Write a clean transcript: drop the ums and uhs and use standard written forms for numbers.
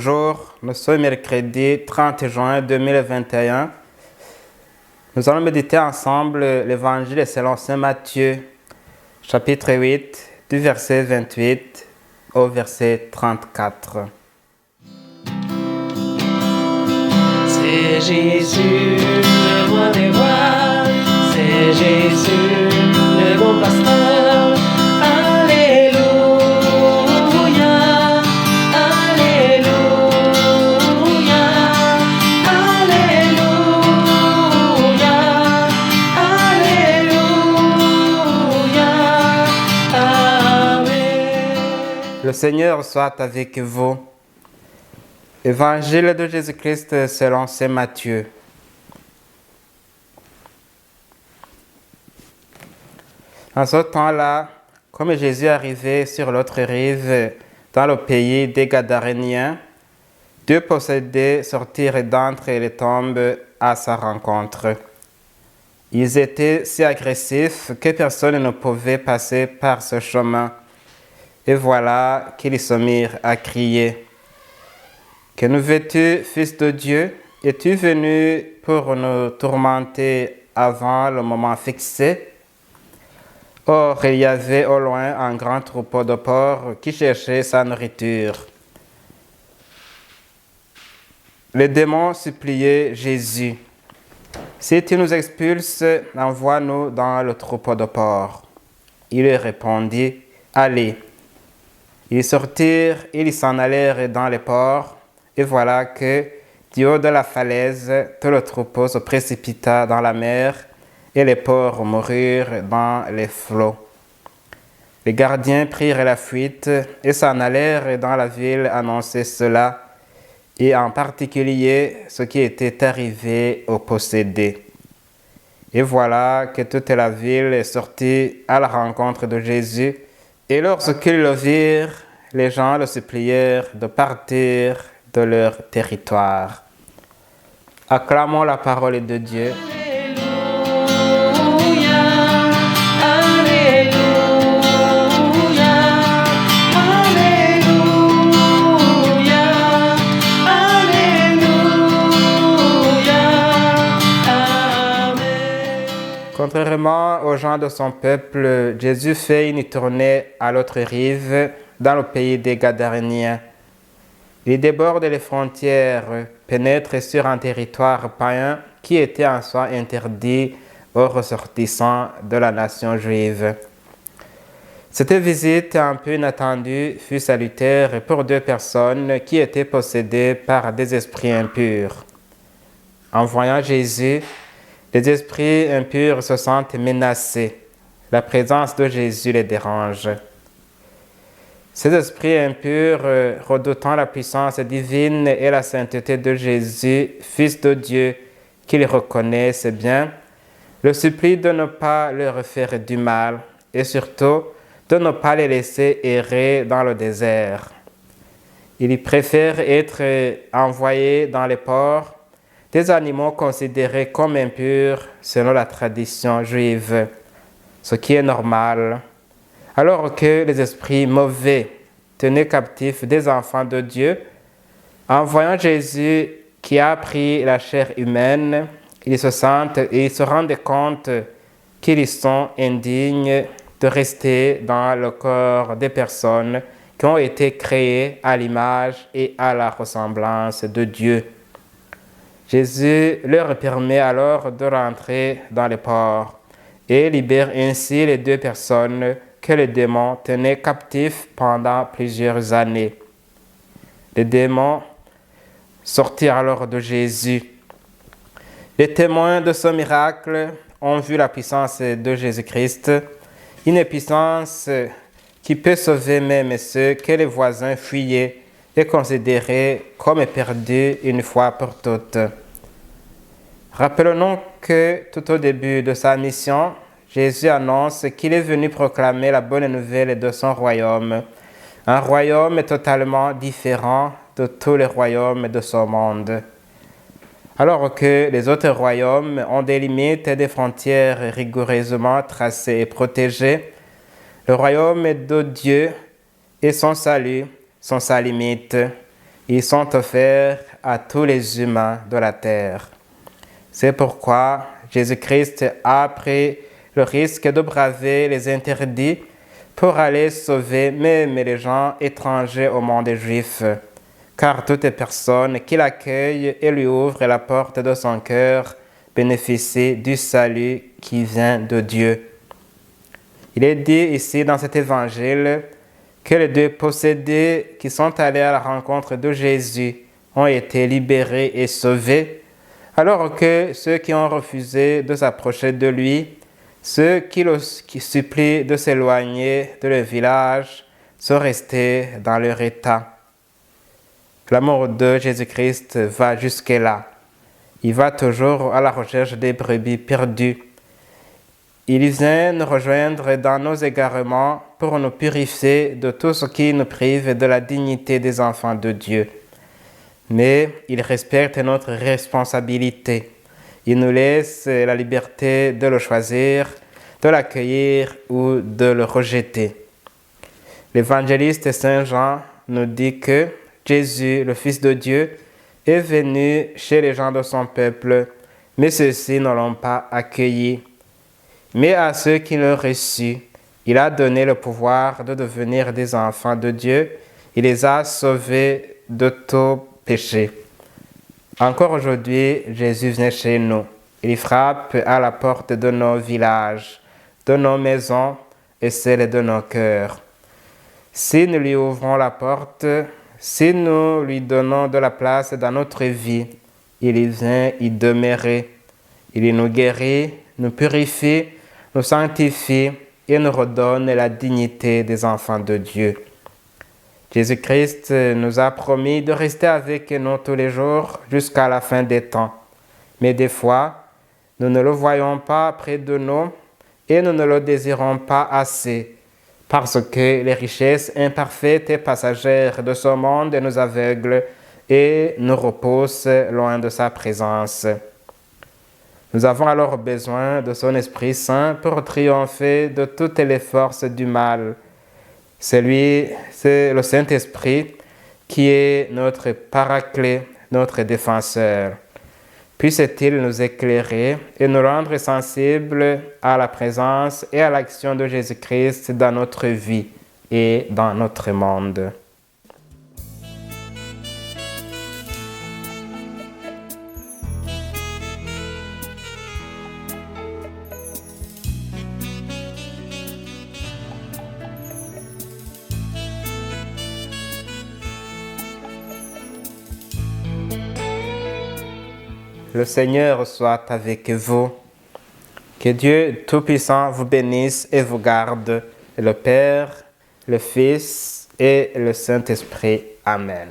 Bonjour, nous sommes mercredi 30 juin 2021. Nous allons méditer ensemble l'évangile selon saint Matthieu, chapitre 8, du verset 28 au verset 34. C'est Jésus, le roi des rois, c'est Jésus, le bon pasteur. Alléluia, Alléluia, Alléluia, Alléluia, Amen. Le Seigneur soit avec vous. Évangile de Jésus-Christ selon saint Matthieu. En ce temps-là, comme Jésus arrivait sur l'autre rive, dans le pays des Gadaréniens, deux possédés sortirent d'entre les tombes à sa rencontre. Ils étaient si agressifs que personne ne pouvait passer par ce chemin. Et voilà qu'ils se mirent à crier. « Que nous veux-tu, Fils de Dieu? Es-tu venu pour nous tourmenter avant le moment fixé ?» Or, il y avait au loin un grand troupeau de porcs qui cherchait sa nourriture. Les démons suppliaient Jésus. « Si tu nous expulses, envoie-nous dans le troupeau de porcs. » Il leur répondit, « Allez. » Ils sortirent, ils s'en allèrent dans les porcs, et voilà que, du haut de la falaise, tout le troupeau se précipita dans la mer, et les porcs moururent dans les flots. Les gardiens prirent la fuite et s'en allèrent dans la ville annoncer cela, et en particulier ce qui était arrivé aux possédés. Et voilà que toute la ville est sortie à la rencontre de Jésus, et lorsqu'ils le virent, les gens le supplièrent de partir de leur territoire. Acclamons la parole de Dieu. Alléluia, Alléluia, Alléluia, Alléluia, Amen. Contrairement aux gens de son peuple, Jésus fait une tournée à l'autre rive, dans le pays des Gadaréniens. Il déborde les frontières, pénètre sur un territoire païen qui était en soi interdit aux ressortissants de la nation juive. Cette visite un peu inattendue fut salutaire pour deux personnes qui étaient possédées par des esprits impurs. En voyant Jésus, les esprits impurs se sentent menacés. La présence de Jésus les dérange. Ces esprits impurs, redoutant la puissance divine et la sainteté de Jésus, Fils de Dieu, qu'ils reconnaissent bien, le supplient de ne pas leur faire du mal et surtout de ne pas les laisser errer dans le désert. Ils préfèrent être envoyés dans les ports, des animaux considérés comme impurs selon la tradition juive, ce qui est normal. Alors que les esprits mauvais tenaient captifs des enfants de Dieu, en voyant Jésus qui a pris la chair humaine, ils se rendent compte qu'ils sont indignes de rester dans le corps des personnes qui ont été créées à l'image et à la ressemblance de Dieu. Jésus leur permet alors de rentrer dans les ports et libère ainsi les deux personnes que les démons tenaient captifs pendant plusieurs années. Les démons sortirent alors de Jésus. Les témoins de ce miracle ont vu la puissance de Jésus-Christ, une puissance qui peut sauver même ceux que les voisins fuyaient et considéraient comme perdus une fois pour toutes. Rappelons-nous que tout au début de sa mission, Jésus annonce qu'il est venu proclamer la bonne nouvelle de son royaume, un royaume totalement différent de tous les royaumes de ce monde. Alors que les autres royaumes ont des limites et des frontières rigoureusement tracées et protégées, le royaume de Dieu et son salut sont sans limite. Ils sont offerts à tous les humains de la terre. C'est pourquoi Jésus-Christ a pris le risque de braver les interdits pour aller sauver même les gens étrangers au monde juif, car toute personne qui l'accueille et lui ouvre la porte de son cœur bénéficie du salut qui vient de Dieu. Il est dit ici dans cet évangile que les deux possédés qui sont allés à la rencontre de Jésus ont été libérés et sauvés, alors que ceux qui ont refusé de s'approcher de lui, ceux qui supplient de s'éloigner de leur village, sont restés dans leur état. L'amour de Jésus-Christ va jusque-là. Il va toujours à la recherche des brebis perdues. Il vient nous rejoindre dans nos égarements pour nous purifier de tout ce qui nous prive de la dignité des enfants de Dieu. Mais il respecte notre responsabilité. Il nous laisse la liberté de le choisir, de l'accueillir ou de le rejeter. L'évangéliste Saint Jean nous dit que Jésus, le Fils de Dieu, est venu chez les gens de son peuple, mais ceux-ci ne l'ont pas accueilli. Mais à ceux qui l'ont reçu, il a donné le pouvoir de devenir des enfants de Dieu. Il les a sauvés de tout péché. Encore aujourd'hui, Jésus vient chez nous. Il frappe à la porte de nos villages, de nos maisons et celle de nos cœurs. Si nous lui ouvrons la porte, si nous lui donnons de la place dans notre vie, il vient y demeurer. Il nous guérit, nous purifie, nous sanctifie et nous redonne la dignité des enfants de Dieu. Jésus-Christ nous a promis de rester avec nous tous les jours jusqu'à la fin des temps. Mais des fois, nous ne le voyons pas près de nous et nous ne le désirons pas assez, parce que les richesses imparfaites et passagères de ce monde nous aveuglent et nous repoussent loin de sa présence. Nous avons alors besoin de son Esprit Saint pour triompher de toutes les forces du mal. C'est le Saint-Esprit qui est notre paraclet, notre défenseur. Puisse-t-il nous éclairer et nous rendre sensibles à la présence et à l'action de Jésus-Christ dans notre vie et dans notre monde. Le Seigneur soit avec vous. Que Dieu Tout-Puissant vous bénisse et vous garde, le Père, le Fils et le Saint-Esprit. Amen.